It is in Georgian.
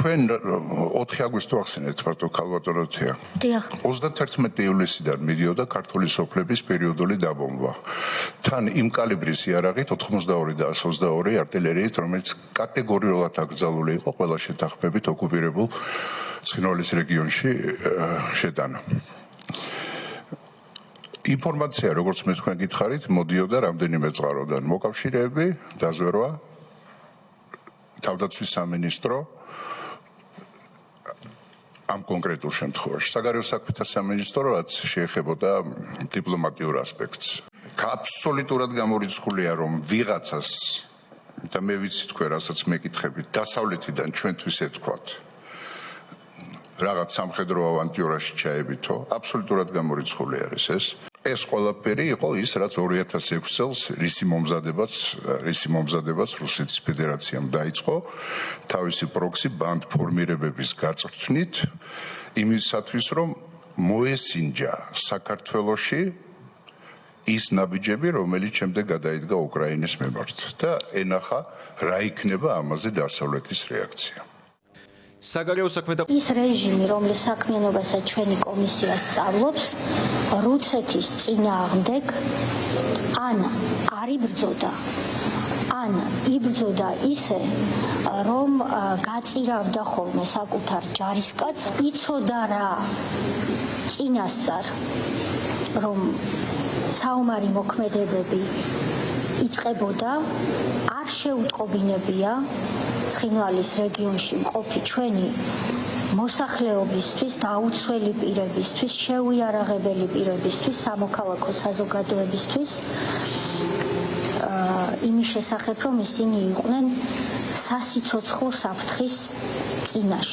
თქვენ 4 აგვისტო ახსენეთ მარტო ქალბატონოთია. დიახ. 31 ივლისიდან მიდიოდა ქართული სოფლების პერიოდული დაბომბვა. თან იმ კალიბრის იარაღით 82 და 122 артиллერიით, რომელიც კატეგორიულად აკრძალული იყო ყველა შეთანხმებით ოკუპირებულ ცხინვალის რეგიონში შეტანა. ინფორმაცია, როგორც მე თქვენ გითხარით, მოდიოდა რამდენიმე წყაროდან. მოკავშირეები, დაზვერვა, თავდაცვის სამინისტრო ამ კონკრეტულ შემთხვევაში. საგარეო საქმეთა სამინისტრო რაც შეეხებოდა დიპლომატიურ ასპექტს. აბსოლუტურად გამორიცხულია, რომ ვიღაცას და მე ვიცი თქვენ, რასაც მეკითხებით, დასავლეთიდან ჩვენთვის ეთქვათ რაღაც სამხედრო ავანტიურაში ჩაებითო, აბსოლუტურად გამორიცხული არის ეს. ეს ყველაფერი იყო ის, რაც 2006 წელს რისი მომზადებაც რუსეთის ფედერაციამ დაიწყო თავისი პროქსი ბანდ ფორმირებების გაწვრთნით იმისათვის, რომ მოესინჯა საქართველოში ის ნაბიჯები, რომელიც შემდეგ გადაიდგა უკრაინის მიმართ და ენახა რა იქნება ამაზე დასავლეთის რეაქცია. საგარეო საქმეთა ის რეჟიმი, რომლის საქმიანობასაც ჩვენი კომისია სწავლობს, რუსეთის წინააღმდეგ ან არ იბრძოდა, ან იბრძოდა ისე, რომ გაწირავდა ხოლმე საკუთარ ჯარისკაცს, იცოდა რა წინასწარ, რომ საომარი მოქმედებები იწყებოდა, არ შეუტყობინებია ცხინვალის რეგიონში მყოფი ჩვენი მოსახლეობისთვის, დაუცველი პირებისთვის, შეუიარაღებელი პირებისთვის, სამოქალაქო საზოგადოებისთვის იმის შესახებ, რომ ისინი იყვნენ სასიცოცხლო საფრთხის წინაშე.